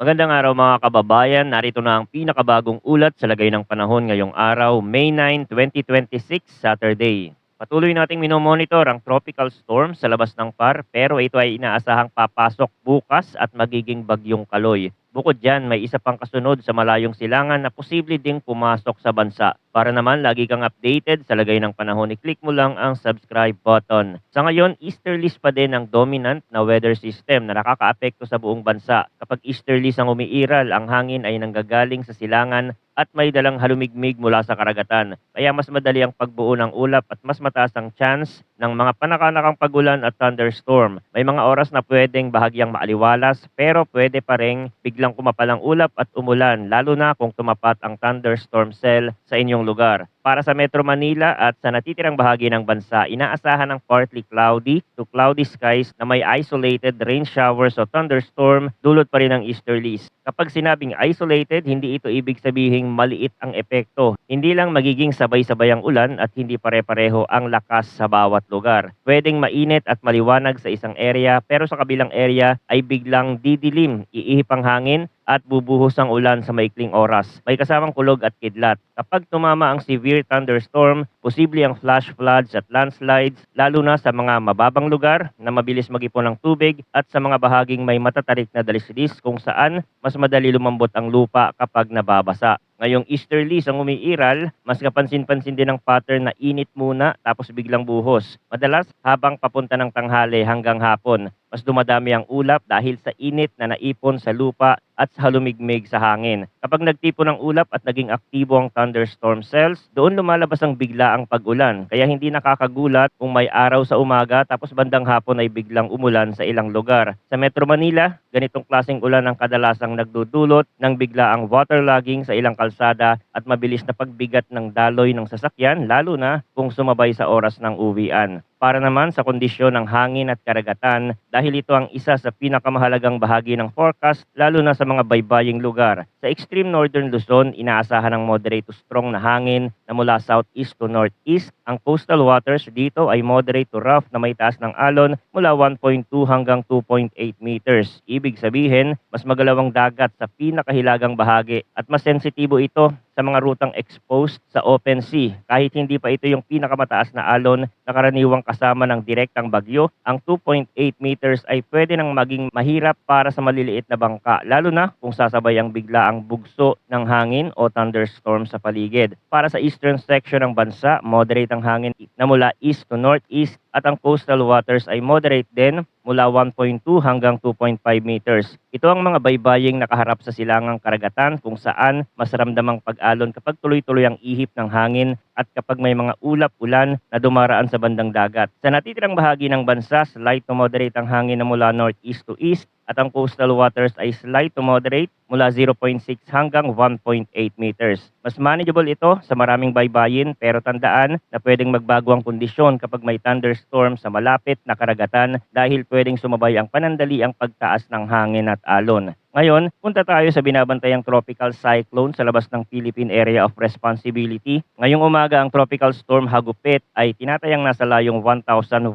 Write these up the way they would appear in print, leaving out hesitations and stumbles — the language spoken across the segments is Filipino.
Magandang araw mga kababayan. Narito na ang pinakabagong ulat sa lagay ng panahon ngayong araw, May 9, 2026, Saturday. Patuloy nating minomonitor ang tropical storm sa labas ng PAR pero ito ay inaasahang papasok bukas at magiging bagyong Kaloy. Bukod dyan, may isa pang kasunod sa malayong silangan na posible ding pumasok sa bansa. Para naman lagi kang updated sa lagay ng panahon, i-click mo lang ang subscribe button. Sa ngayon, easterlies pa din ang dominant na weather system na nakakaapekto sa buong bansa. Kapag easterlies ang umiiral, ang hangin ay nanggagaling sa silangan at may dalang halumigmig mula sa karagatan. Kaya mas madali ang pagbuo ng ulap at mas mataas ang chance ng mga panakanakang pagulan at thunderstorm. May mga oras na pwedeng bahagyang maaliwalas pero pwede pa rin biglang kumapalang ulap at umulan lalo na kung tumapat ang thunderstorm cell sa inyong lugar. Para sa Metro Manila at sa natitirang bahagi ng bansa, inaasahan ng partly cloudy to cloudy skies na may isolated rain showers o thunderstorm dulot pa rin ng easterlies. Kapag sinabing isolated, hindi ito ibig sabihing maliit ang epekto. Hindi lang magiging sabay-sabay ang ulan at hindi pare-pareho ang lakas sa bawat lugar. Pwedeng mainit at maliwanag sa isang area pero sa kabilang area ay biglang didilim, iihip ang hangin at bubuhos ang ulan sa maikling oras. May kasamang kulog at kidlat. Kapag tumama ang severe thunderstorm, posible ang flash floods at landslides lalo na sa mga mababang lugar na mabilis mag-ipon ng tubig at sa mga bahaging may matatarik na dalisdis kung saan mas madali lumambot ang lupa kapag nababasa. Ngayong easterlies ang umiiral, mas kapansin-pansin din ang pattern na init muna tapos biglang buhos. Madalas habang papunta ng tanghali hanggang hapon, mas dumadami ang ulap dahil sa init na naipon sa lupa at sa halumigmig sa hangin. Kapag nagtipon ng ulap at naging aktibo ang thunderstorm cells, doon lumalabas ang biglaang pag-ulan. Kaya hindi nakakagulat kung may araw sa umaga tapos bandang hapon ay biglang umulan sa ilang lugar. Sa Metro Manila, ganitong klaseng ulan ang kadalasang nagdudulot ng biglaang waterlogging sa ilang kalsada at mabilis na pagbigat ng daloy ng sasakyan lalo na kung sumabay sa oras ng uwian. Para naman sa kondisyon ng hangin at karagatan dahil ito ang isa sa pinakamahalagang bahagi ng forecast lalo na sa mga baybaying lugar. Sa extreme northern Luzon, inaasahan ng moderate to strong na hangin na mula southeast to northeast. Ang coastal waters dito ay moderate to rough na may taas ng alon mula 1.2 hanggang 2.8 meters. Ibig sabihin, mas magalawang dagat sa pinakahilagang bahagi at mas sensitibo ito sa mga rutang exposed sa open sea. Kahit hindi pa ito yung pinakamataas na alon na karaniwang kasama ng direktang bagyo, ang 2.8 meters ay pwede nang maging mahirap para sa maliliit na bangka, lalo na kung sasabay ang biglaang bugso ng hangin o thunderstorm sa paligid. Para sa eastern section ng bansa, moderate ang hangin na mula east to northeast at ang coastal waters ay moderate din mula 1.2 hanggang 2.5 meters. Ito ang mga baybaying nakaharap sa silangang karagatan kung saan mas ramdamang pag-alon kapag tuloy-tuloy ang ihip ng hangin at kapag may mga ulap-ulan na dumaraan sa bandang dagat. Sa natitirang bahagi ng bansa, slight to moderate ang hangin na mula northeast to east at ang coastal waters ay slight to moderate mula 0.6 hanggang 1.8 meters. Mas manageable ito sa maraming baybayin pero tandaan na pwedeng magbago ang kondisyon kapag may thunderstorm sa malapit na karagatan dahil pwedeng sumabay ang panandali ang pagtaas ng hangin at alon. Ngayon, punta tayo sa binabantayang tropical cyclone sa labas ng Philippine Area of Responsibility. Ngayong umaga, ang tropical storm Hagupit ay tinatayang nasa layong 1,165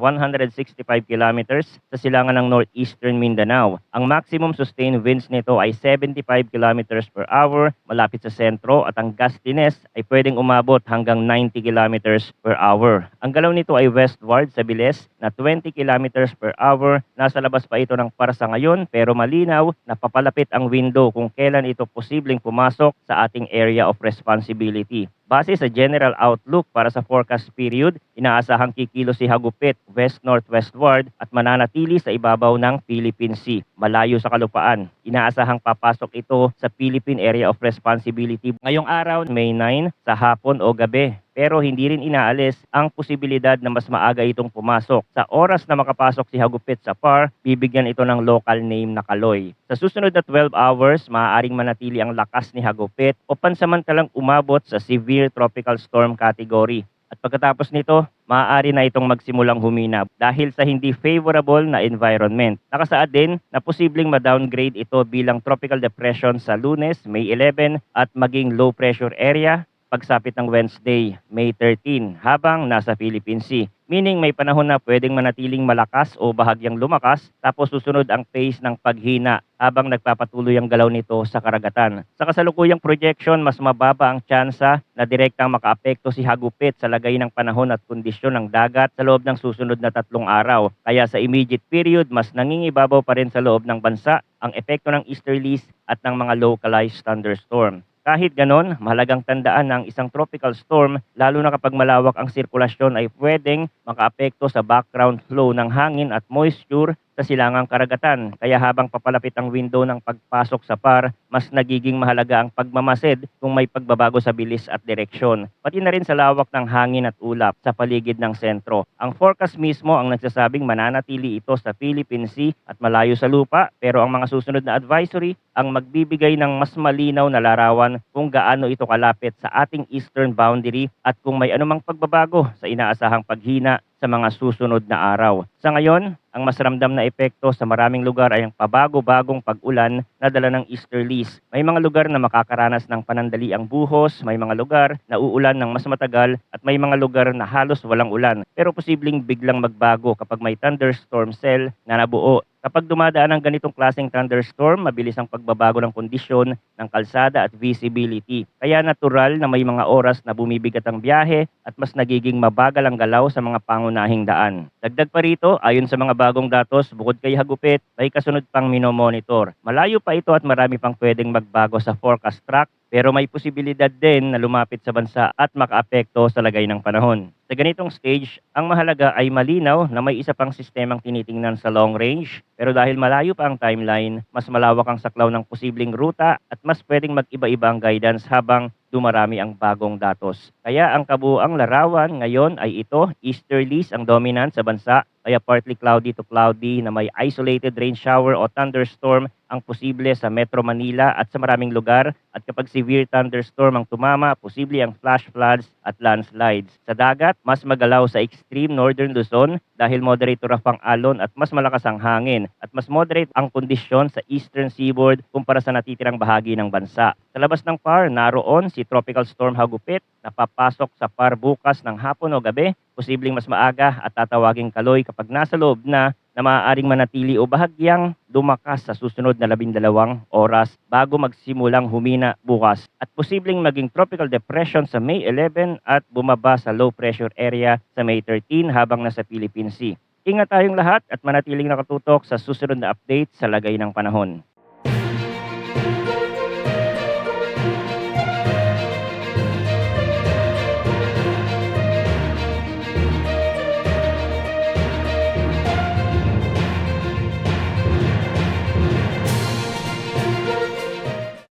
kilometers sa silangan ng northeastern Mindanao. Ang maximum sustained winds nito ay 75 kilometers per hour malapit sa sentro at ang gustiness ay pwedeng umabot hanggang 90 kilometers per hour. Ang galaw nito ay westward sa bilis na 20 kilometers per hour. Nasa labas pa ito ng parsa ngayon pero malinaw na papalapit ang window kung kailan ito posibleng pumasok sa ating area of responsibility. Base sa general outlook para sa forecast period, inaasahang kikilos si Hagupit west-northwestward at mananatili sa ibabaw ng Philippine Sea, malayo sa kalupaan. Inaasahang papasok ito sa Philippine Area of Responsibility ngayong araw, May 9, sa hapon o gabi. Pero hindi rin inaalis ang posibilidad na mas maaga itong pumasok. Sa oras na makapasok si Hagupit sa PAR, bibigyan ito ng local name na Kaloy. Sa susunod na 12 hours, maaaring manatili ang lakas ni Hagupit o pansamantalang umabot sa severe tropical storm category. At pagkatapos nito, maaari na itong magsimulang humina dahil sa hindi favorable na environment. Nakasaad din na posibleng ma-downgrade ito bilang tropical depression sa Lunes, May 11 at maging low pressure area pagsapit ng Wednesday, May 13, habang nasa Philippine Sea. Meaning may panahon na pwedeng manatiling malakas o bahagyang lumakas tapos susunod ang pace ng paghina habang nagpapatuloy ang galaw nito sa karagatan. Sa kasalukuyang projection, mas mababa ang tsansa na direktang makaapekto si Hagupit sa lagay ng panahon at kondisyon ng dagat sa loob ng susunod na 3 araw. Kaya sa immediate period, mas nangingibabaw pa rin sa loob ng bansa ang epekto ng easterlies at ng mga localized thunderstorm. Kahit ganon, mahalagang tandaan na ang isang tropical storm, lalo na kapag malawak ang sirkulasyon, ay pwedeng makaapekto sa background flow ng hangin at moisture sa silangang karagatan. Kaya habang papalapit ang window ng pagpasok sa PAR, mas nagiging mahalaga ang pagmamasid kung may pagbabago sa bilis at direksyon. Pati na rin sa lawak ng hangin at ulap sa paligid ng sentro. Ang forecast mismo ang nagsasabing mananatili ito sa Philippine Sea at malayo sa lupa, pero ang mga susunod na advisory ang magbibigay ng mas malinaw na larawan kung gaano ito kalapit sa ating eastern boundary at kung may anumang pagbabago sa inaasahang paghina sa mga susunod na araw. Sa ngayon, ang mas ramdam na epekto sa maraming lugar ay ang pabago-bagong pag-ulan na dala ng easterlies. May mga lugar na makakaranas ng panandaliang buhos, may mga lugar na uulan ng mas matagal at may mga lugar na halos walang ulan. Pero posibleng biglang magbago kapag may thunderstorm cell na nabuo. Kapag dumadaan ang ganitong klaseng thunderstorm, mabilis ang pagbabago ng kondisyon ng kalsada at visibility. Kaya natural na may mga oras na bumibigat ang biyahe at mas nagiging mabagal ang galaw sa mga pangunahing daan. Dagdag pa rito, ayon sa mga bagong datos, bukod kay Hagupit, may kasunod pang minomonitor. Malayo pa ito at marami pang pwedeng magbago sa forecast track, pero may posibilidad din na lumapit sa bansa at makaapekto sa lagay ng panahon. Sa ganitong stage, ang mahalaga ay malinaw na may isa pang sistemang tinitingnan sa long range, pero dahil malayo pa ang timeline, mas malawak ang saklaw ng posibleng ruta at mas pwedeng mag-iba-iba ang guidance habang dumarami ang bagong datos. Kaya ang kabuuang larawan ngayon ay ito, easterlies ang dominant sa bansa, kaya partly cloudy to cloudy na may isolated rain shower o thunderstorm ang posible sa Metro Manila at sa maraming lugar, at kapag severe thunderstorm ang tumama, posible ang flash floods at landslides. Sa dagat, mas magalaw sa extreme northern Luzon dahil moderate to rough ang alon at mas malakas ang hangin, at mas moderate ang kondisyon sa eastern seaboard kumpara sa natitirang bahagi ng bansa. Sa labas ng PAR, naroon si Tropical Storm Hagupit na papasok sa PAR bukas ng hapon o gabi, posibleng mas maaga at tatawaging Kaloy kapag nasa loob na maaaring manatili o bahagyang lumakas sa susunod na 12 oras bago magsimulang humina bukas, at posibleng maging tropical depression sa May 11 at bumaba sa low pressure area sa May 13 habang nasa Philippine Sea. Ingat tayong lahat at manatiling nakatutok sa susunod na update sa lagay ng panahon.